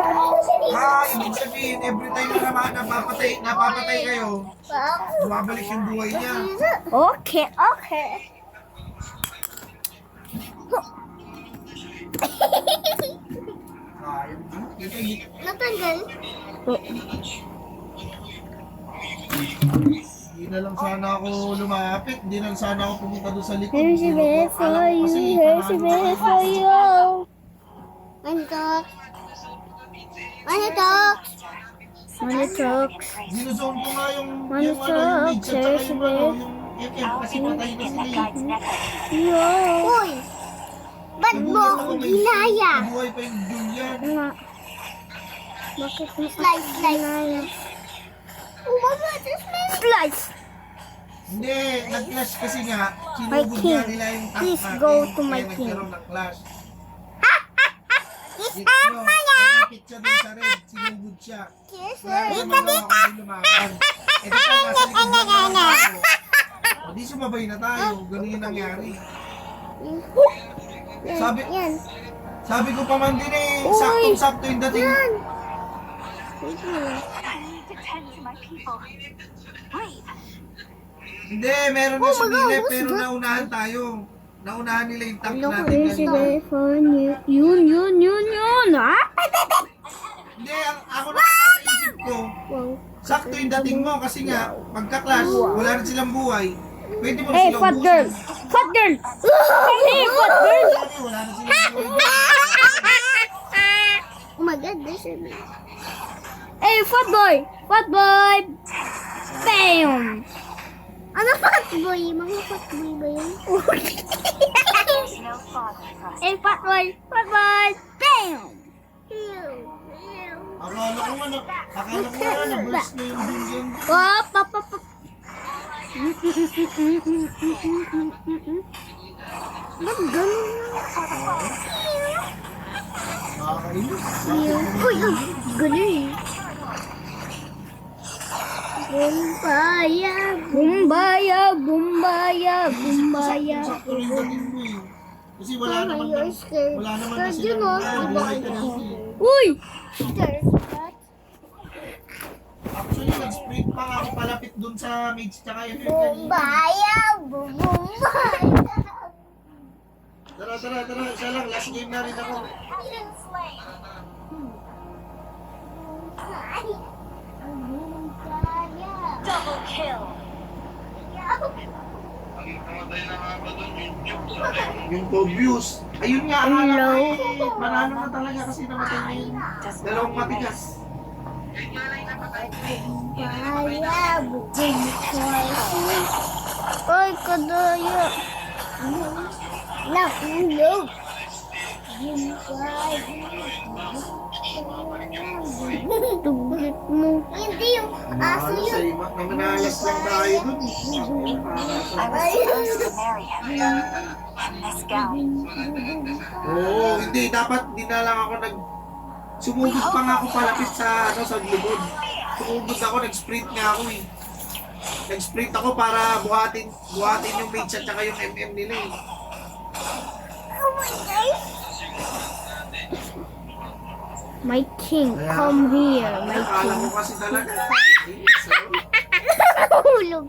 Ibig sabihin, every time na naman napapatay kayo, bumabalik yung buhay niya. Okay, okay. Natanggal? Hindi na lang sana ako lumapit, hindi na lang sana ako pumunta doon sa likod. Here's a bit for you, here's a bit for you. Money talks. Money talks. Money talks. Ginuzone ko nga yung Money yung talks, mid-shot here's a yung bit. MM kasi patay na sila. Yo. Uy! Ba't mo ako ginaya? Buhay pa yung Julian. Nga. Bakit mo slice, ginaya? Oh my God, this man slice! Hindi, nag-clash kasi nga, My sinubog king, nga nila yung tank please natin, go to my kaya king. nagkaroon ng clash. It's Dito, up, Maya! nakapit siya dun sa red, sinubog siya. Kiss Wala her. naman magawa kundi lumaban. Eh, di pa nga sa likod ng mga tao. O, di sumabay na tayo, ganun yung nangyari. Sabi- Yan. Sabi ko pa man din eh, Uy! saktong-sakto yung dating. Yan. Wait mo. Hindi, meron na sumilip, pero naunahan tayo. Naunahan nila yung tank natin. Here's a ganito. bit for you. Yun. Ah! Hindi, ako na nasa isip ko. Wow. Sakto yung dating mo kasi nga, pagka-clash, wala na silang buhay. Pwede mo na Hey, silang fat girl! ubusin. Fat girl! Hey, fat girl! Wala na silang buhay. Oh my God, this is... Hey, fat boy! Fat boy! Bam! Ano fat boy? Mga fat boy ba yun? Hey, fat boy! Fat boy! Bam! Akala ko nga na-burst na yung Julian. Wop, pop, pop, pop. Ba't ganun? Nakakainis. Uy, galing. Bumbaya, bumbaya, bumbaya, bumbaya. Sakto rin dating mo eh. Kasi wala naman na silang buhay ka dati. Uy! Actually, nag-sprint pa nga ako palapit dun sa mage tsaka yung Bumbaya, bumbaya. Tara, isa lang, last game na rin ako. Double kill. Yung Tobius, ayun nga, akala Hello? ko eh, manalo na talaga kasi namatay na yung dalawang matigas. Bumbaya, bumbaya. Ay, kadaya. Nahulog. Tuglit mo. Hindi yung aso Ano sa yun. ima, namanalas lang tayo dun. I was supposed to marry him. Miss Gal. Oo, hindi, dapat di na lang ako sumugod pa nga ako palapit sa lubod. Sumugod ako, nag-sprint nga ako eh. Nag-sprint ako para buhatin yung mage at saka yung MM nila eh. Oh my God. My king, come here, my Akala king. ko kasi talaga. Nahulog.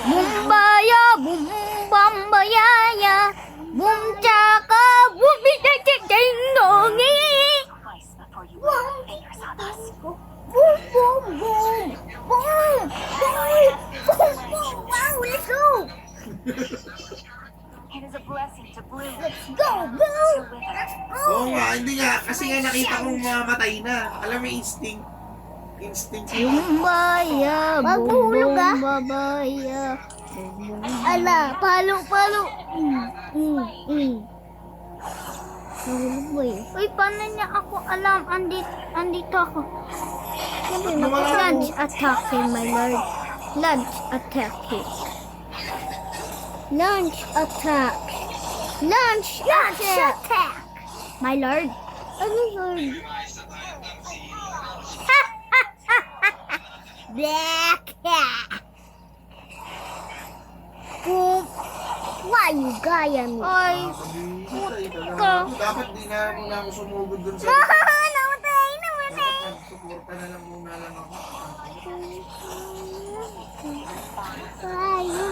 Bumbaya, bumbambayaya. Bumchaka, bumbidadadingongi. Twice before you lay your fingers on us. Boom, boom, boom. Boom, boom, boom, boom. Wow, let's go. It is a blessing to bloom. Let's go, boom. Let's Oo go. nga, hindi nga. Kasi nga nakita kong mamatay na. Alam mo yung instinct? Instinct yun. Bumbaya, bumbaya. Ala, palo. Nahulog ba eh? Uy, paano niya ako alam? Andito ako. Lunch attack him, my lord. Lunch attack him. Lunch attack. Lunch attack. My lord. Ano lord? Black. Boom. Why you gaya me? Ay, Dapat di na muna ako sumugod dun sa... namatay, namatay. Dapat nagsuporta na lang muna lang ako. Kaya.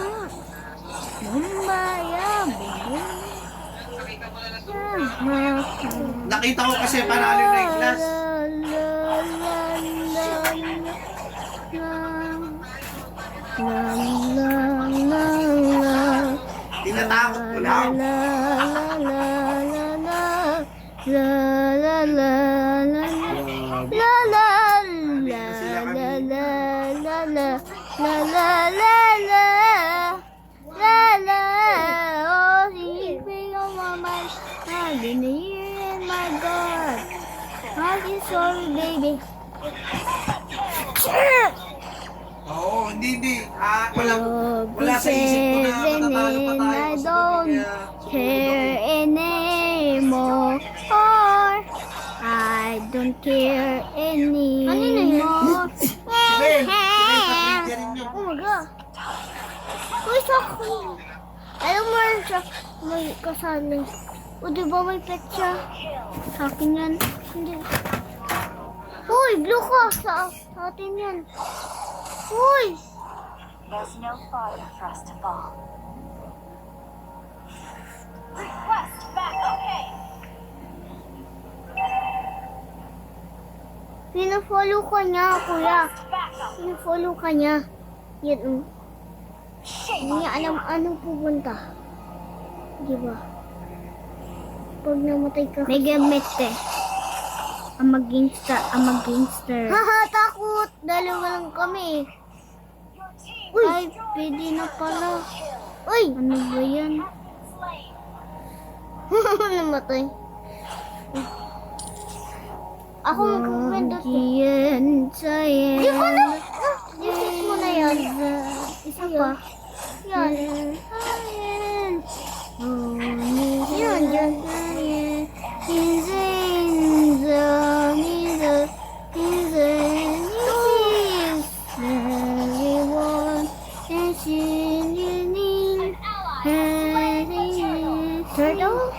Bumbaya, Nakita ko kasi panalo na yung class. Tinatakot ko lang. Sorry, baby. Oo, hindi. Wala sa isip ko na matatalo pa tayo. I Kasi don't kaya care anymore. Or I don't care anymore. Ben, pinay rin yun. Oh my God. Uy, sakto. Alam mo rin siya, may kasali. O, diba may pet siya? Sa akin yan. Hindi. Uy, blue ka. Sa atin yan. Uy! There's no farther for us to fall. Request back, okay. Pinafollow ka niya, kuya. Back up. Pinafollow ka niya. Yan, Shame Hindi on niya alam you. anong pupunta. Diba? Pag namatay ka. May gamit eh. I'm a gangster. Haha, takot! Dalawa lang kami. Uy! Ay, pwede na pala. Uy! Ano ba yan? Namatay. Ako magpapindot. Di ko na. Isis mo na yan. Isa pa. Yan. Yan, yan. Turtle?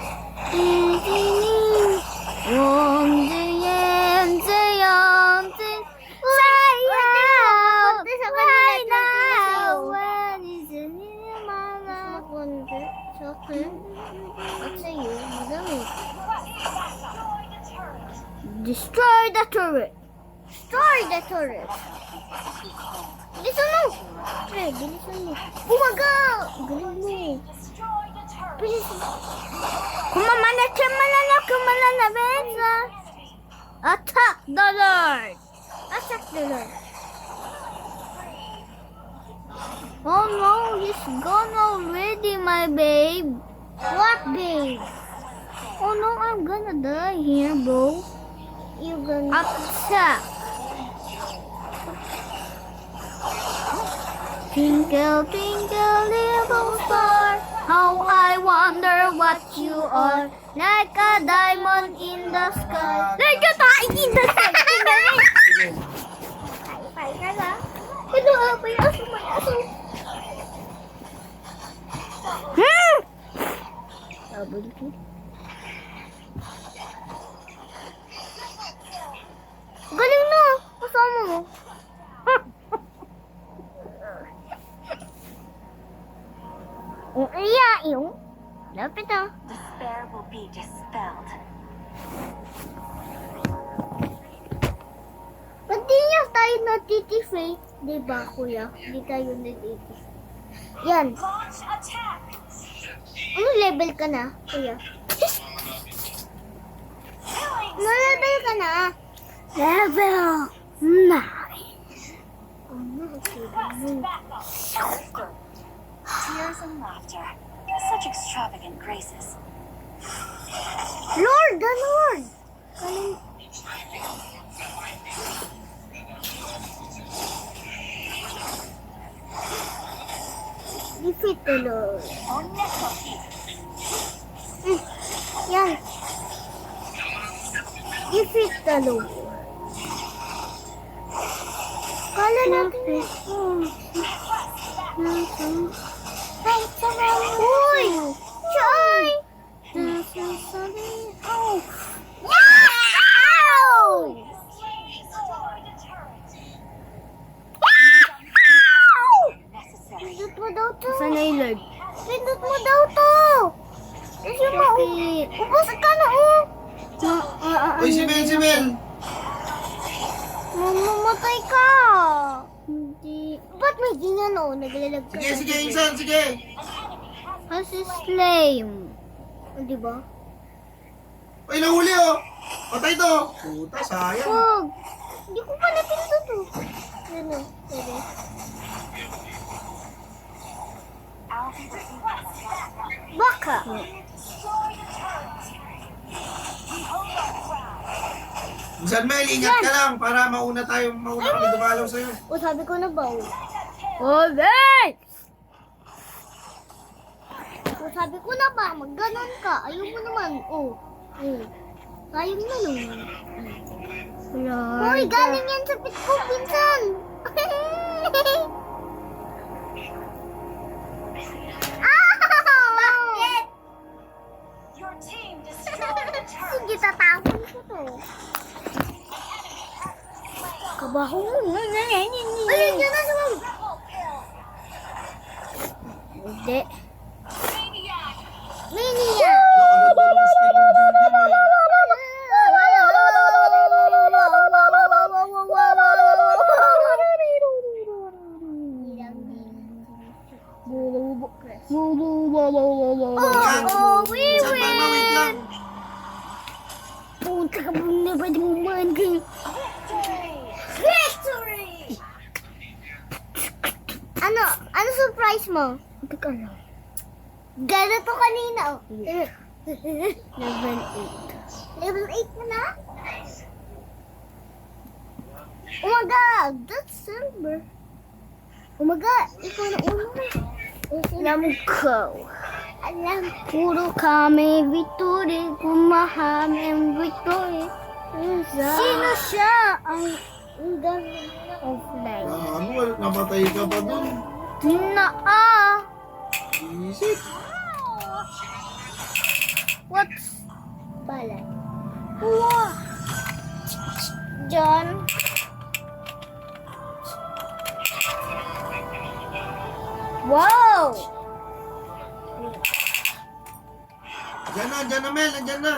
Destroy the turret! Destroy the turret! Bilisan mo! Bilisan mo. Umaga! Galing mo. Bilisan mo. Kumana na bensa. Attack the Lord! Attack the Lord! Oh no, he's gone already, my babe. What babe? Oh no, I'm gonna die here, bro. You're gonna attack. Twinkle, twinkle, little star, how I wonder what you are. Like a diamond in the sky. Like a diamond in the sky. Sige. Ay, kala. Ito, may aso, may aso. Double kill. Galing na! Kasama mo. Iya, yung. Lapit ah. Despair will be dispelled. Ba't di niya tayo natitifay? Diba, kuya? Di tayo natitifay. Yan. Launch attack. Ano level ka na, kuya? Ano level ka na? Level 9. Request back up. Tears and laughter. Such extravagant graces. Lord, the Lord! Galing. Defeat the Lord. On necrophy. Yan. Defeat the Lord. Kala natin. Ay, Uy! Chay! Oh! Wow! Pindot mo daw to. Saan na yung Lord? Pindot mo daw to. Kasi ubos ka na, oh. Uy, si Mel! Mamamatay ka. Hindi. Ba't may ganyan, oh? Naglalag ka. Sige, Insan, sige! Kasi slime. O, diba? Uy, nahuli oh! Patay to! Puta, sayang. Wag. Hindi ko pa napindot, oh. Ano? Pwede. Baka. Insan Mel, ingat ka lang para mauna kami dumalaw sa'yo. O, sabi ko na ba, oh. Okay! O, sabi ko na ba, magganon ka. Ayaw mo naman, oh. Sayang na naman. Hoy, galing yan sa pit ko, pinsan. Bakit? Your team destroyed the turret. Sige, tatapon ko to. Kabaho mo. Ayun, yun na sumam. Hindi. Mania! Oh, we Insan Mama, wait lang. win! Punta ka muna, pwede mo man kayo. Victory! Ano surprise mo? Hindi ka lang. Gano'n to kanina, oh. Level 8. Level 8 na? Oh my God, that's silver. Oh my God, ikaw na ulo na. Alam ko. Puro kami victory, kumahaming victory. Sino siya? Ang ganda offline. Ano, namatay ka pa dun. Tinaa. Isip. What's balay? Wow. John. Wow. Andyan na Mel, andyan na.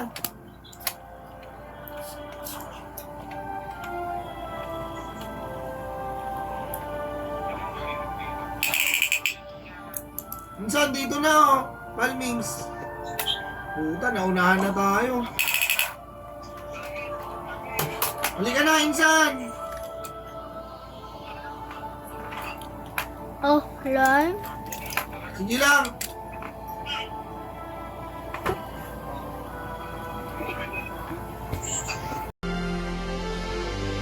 Insan, dito na oh. Palmings. Puta, naunahan na tayo. Halika na, Insan. Oh, hello? Sige lang.